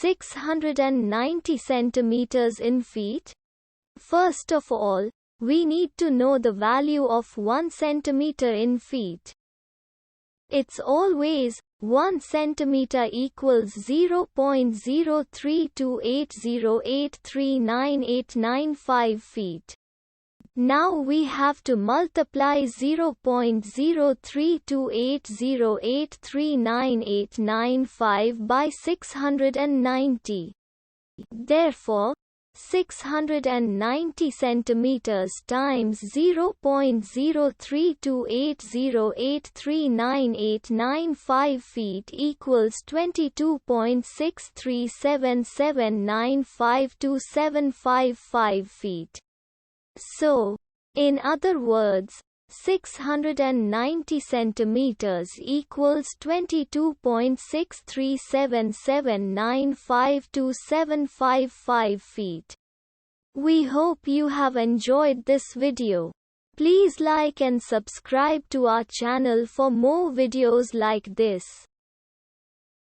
690 centimeters in feet? First of all, we need to know the value of 1 centimeter in feet. It's always 1 centimeter equals 0.03280839895 feet. Now we have to multiply 0.03280839895 by 690. Therefore, 690 centimeters times 0.03280839895 feet equals 22.6377952755 feet. So, in other words, 690 centimeters equals 22.6377952755 feet. We hope you have enjoyed this video. Please like and subscribe to our channel for more videos like this.